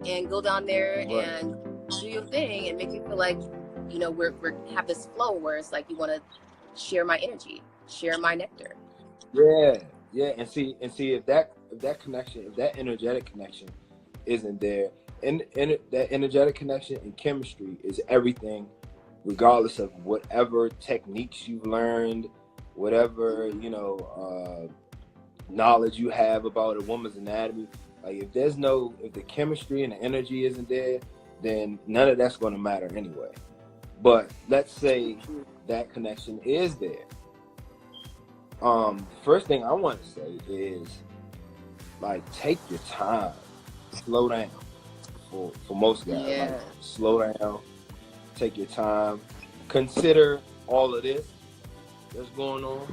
and go down there and do your thing and make you feel like, you know, we're have this flow where it's like you want to share my energy, share my nectar. Yeah, and see if that connection, if that energetic connection isn't there, and that energetic connection and chemistry is everything, regardless of whatever techniques you've learned, whatever, you know, knowledge you have about a woman's anatomy. Like if the chemistry and the energy isn't there, then none of that's going to matter anyway. But let's say that connection is there. First thing I want to say is, like, take your time, slow down. For most guys, like, slow down, take your time, consider all of this that's going on,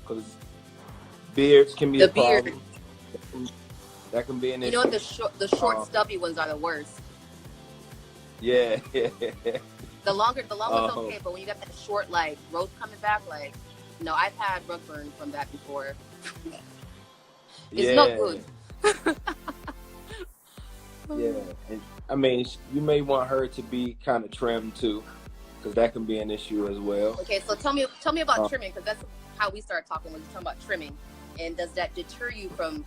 because beards can be a problem. That can be an issue. You know, the short stubby ones are the worst. Yeah. The longer one's okay, but when you got that short, like, growth coming back, like, no, I've had rug burn from that before. It's not good. Yeah, and I mean, you may want her to be kind of trimmed too, because that can be an issue as well. Okay, so tell me about trimming, because that's how we started talking when we talking about trimming. And does that deter you from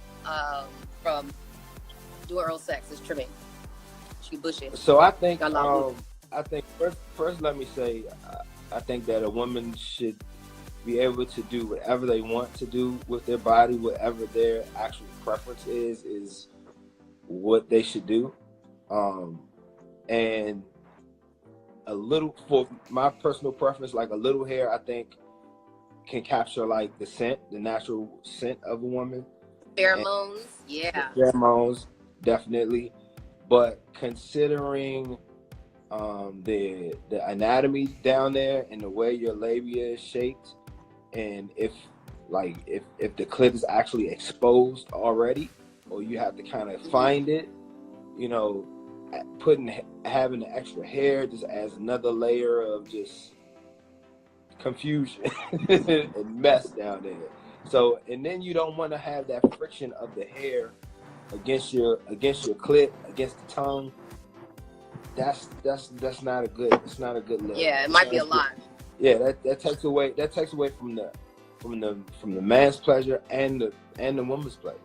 doing oral sex? Is trimming? She bushy. So I think first let me say, I think that a woman should be able to do whatever they want to do with their body, whatever their actual preference is what they should do. And a little, for my personal preference, like a little hair, I think can capture like the natural scent of a woman. Pheromones, Pheromones, definitely. But considering the anatomy down there and the way your labia is shaped, and if the clit is actually exposed already, or you have to kind of find it, you know, having the extra hair just adds another layer of just confusion and mess down there. So, and then you don't want to have that friction of the hair against your clit, against the tongue. That's not a good. It's not a good look. Yeah, it might be a lot. Yeah, that takes away from the man's pleasure and the woman's pleasure.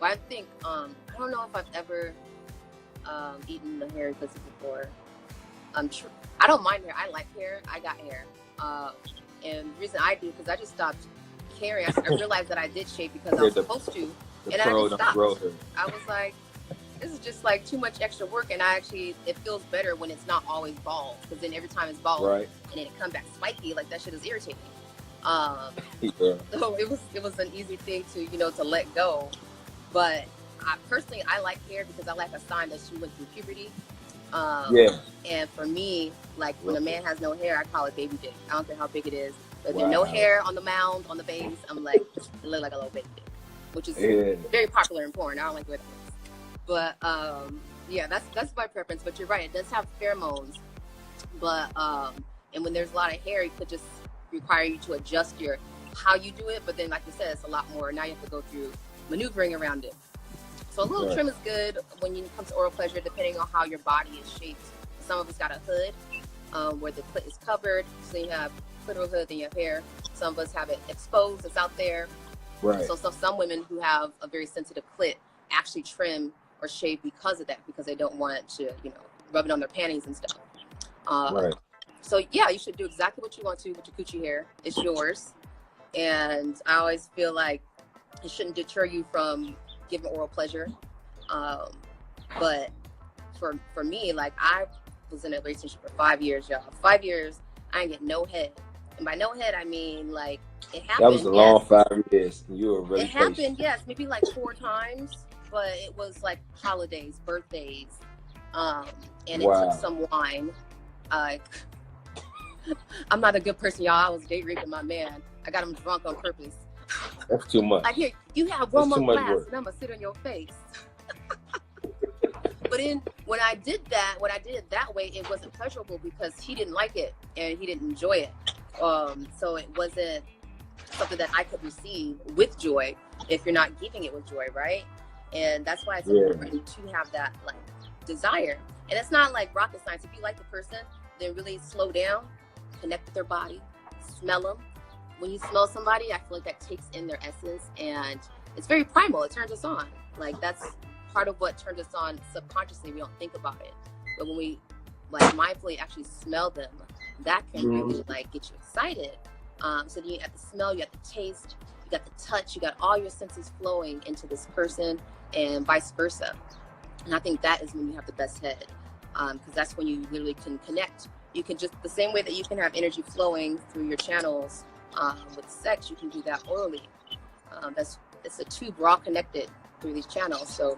Well, I think I don't know if I've ever eaten the hairy pussy before. I don't mind hair. I like hair. I got hair. And the reason I do, because I just stopped caring. I realized that I did shave because I was supposed to, and I just stopped. I was like, this is just like too much extra work, and it feels better when it's not always bald, because then every time it's bald, and then it comes back spiky, like that shit is irritating. So it was an easy thing to let go. But personally, I like hair because I like a sign that she went through puberty. And for me, like when a man has no hair, I call it baby dick. I don't care how big it is. But there's no hair on the mound, on the base, I'm like, it look like a little baby dick, which is very popular in porn. I don't like the way that looks. But that's my preference. But you're right, it does have pheromones. But and when there's a lot of hair, it could just require you to adjust how you do it. But then, like you said, it's a lot more. Now you have to go through maneuvering around it. So a little trim is good when it comes to oral pleasure, depending on how your body is shaped. Some of us got a hood where the clit is covered, so you have clitoral hood, then you have hair. Some of us have it exposed, it's out there. Right. So some women who have a very sensitive clit actually trim or shave because of that, because they don't want it to, rub it on their panties and stuff. So yeah, you should do exactly what you want to with your coochie hair. It's yours. And I always feel like it shouldn't deter you from giving oral pleasure. But for me, like, I was in a relationship for 5 years, y'all. 5 years, I didn't get no head. And by no head, I mean, like, it happened. That was a long 5 years. You were really patient. It happened, yes, maybe like 4 times. But it was like holidays, birthdays, and it took some wine. I'm not a good person, y'all. I was date raping my man. I got him drunk on purpose. That's too much. Like, here, you have one more glass, and I'm gonna sit on your face. But then when I did it that way, it wasn't pleasurable because he didn't like it and he didn't enjoy it. So it wasn't something that I could receive with joy if you're not giving it with joy, right? And that's why it's Yeah. important to have that like desire. And it's not like rocket science. If you like the person, then really slow down, connect with their body, smell them. When you smell somebody, I feel like that takes in their essence, and it's very primal. It turns us on. Like that's part of what turns us on subconsciously. We don't think about it, but when we like mindfully actually smell them, that can really like get you excited. So then you have the smell, you have the taste, you got the touch, you got all your senses flowing into this person, and vice versa. And I think that is when you have the best head, because that's when you literally can connect. You can just, the same way that you can have energy flowing through your channels with sex, you can do that orally. It's the tube, we're all connected through these channels. So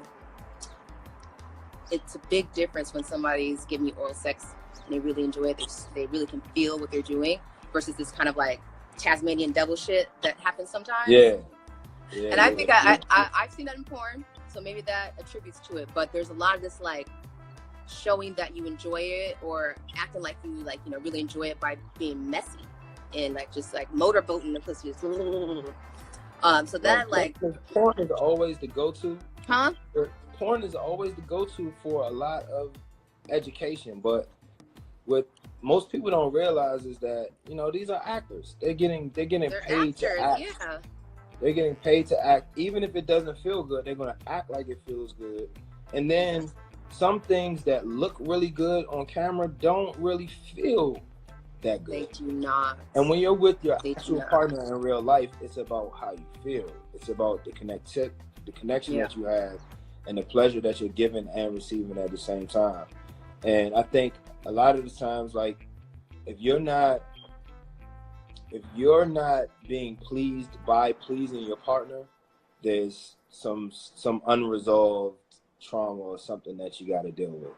it's a big difference when somebody's giving you oral sex and they really enjoy it. They really can feel what they're doing versus this kind of like Tasmanian devil shit that happens sometimes. Yeah. And I think I've seen that in porn, so maybe that attributes to it. But there's a lot of this like showing that you enjoy it or acting like you like, you know, really enjoy it by being messy and like just like motorboating the pussy. So that like porn is always the go-to. Huh? Porn is always the go-to for a lot of education, but what most people don't realize is that, you know, these are actors. They're getting paid actors, to act. Yeah. They're getting paid to act. Even if it doesn't feel good, they're going to act like it feels good. And then some things that look really good on camera don't really feel that good. They do not. And when you're with your actual partner in real life, it's about how you feel. It's about the connection that you have and the pleasure that you're giving and receiving at the same time. And I think a lot of the times, like, if you're not being pleased by pleasing your partner, there's some unresolved trauma or something that you got to deal with.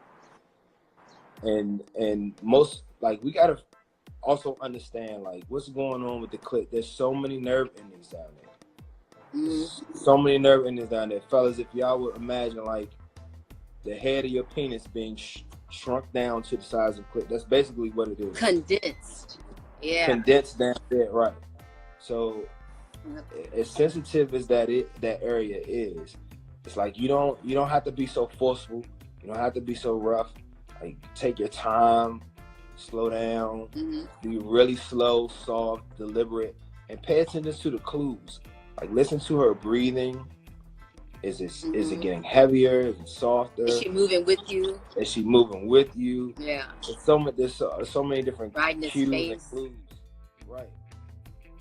And most, like, we got to also understand, like, what's going on with the clit. There's so many nerve endings down there. So many nerve endings down there. Fellas, if y'all would imagine, like, the head of your penis being shrunk down to the size of clit, that's basically what it is. Condensed. Yeah. Condensed down there, right. So as sensitive as that area is, it's like you don't have to be so forceful. You don't have to be so rough. Like, take your time, slow down, be really slow, soft, deliberate, and pay attention to the clues. Like, listen to her breathing. Is it getting heavier? Is it softer? Is she moving with you? Yeah. There's so many different cues and clues.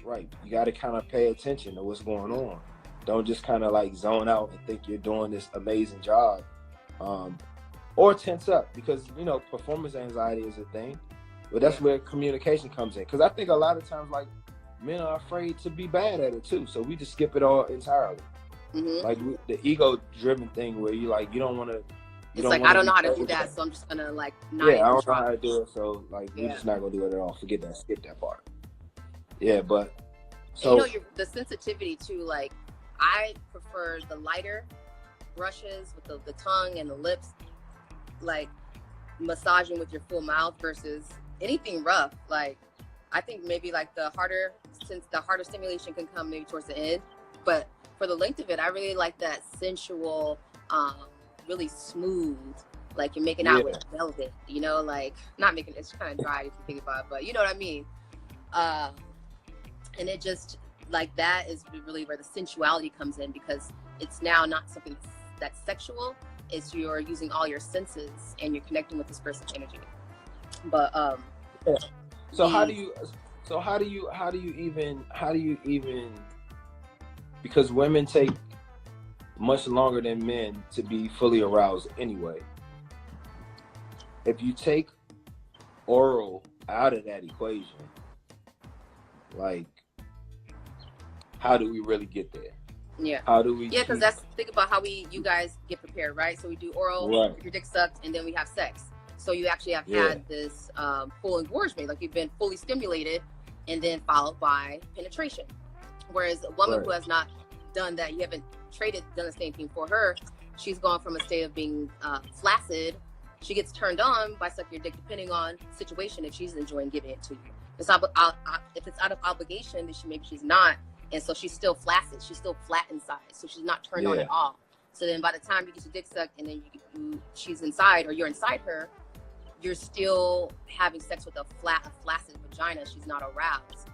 Right. You got to kind of pay attention to what's going on. Don't just kind of like zone out and think you're doing this amazing job, or tense up, because, you know, performance anxiety is a thing. But that's where communication comes in. Because I think a lot of times, like, men are afraid to be bad at it too, so we just skip it all entirely. Like the ego-driven thing where you don't want to. It's like, I don't know how to do that, so I'm just gonna like not. Yeah, I don't know how to do it, so like we're just not gonna do it at all. Forget that. Skip that part. Yeah, but so and, you know, the sensitivity too. Like, I prefer the lighter brushes with the tongue and the lips, like massaging with your full mouth versus anything rough. Like, I think maybe like the harder stimulation can come maybe towards the end, but for the length of it, I really like that sensual, really smooth, like you're making out with velvet, you know, like not making, it's kind of dry if you think about it, but you know what I mean? And it just, like, that is really where the sensuality comes in, because it's now not something that's sexual, it's you're using all your senses and you're connecting with this person's energy. But so how do you even because women take much longer than men to be fully aroused anyway. If you take oral out of that equation, like, how do we really get there? Yeah. How do we? Yeah, because think about how you guys get prepared, right? So we do oral, get your dick sucked, and then we have sex. So you actually have had this full engorgement, like you've been fully stimulated, and then followed by penetration. Whereas a woman who has not done that, you haven't done the same thing for her, she's gone from a state of being flaccid. She gets turned on by sucking your dick, depending on situation, if she's enjoying giving it to you. If it's out of obligation, then maybe she's not. And so she's still flaccid. She's still flat inside. So she's not turned on at all. So then by the time you get your dick sucked and then she's inside or you're inside her, you're still having sex with a flaccid vagina. She's not aroused.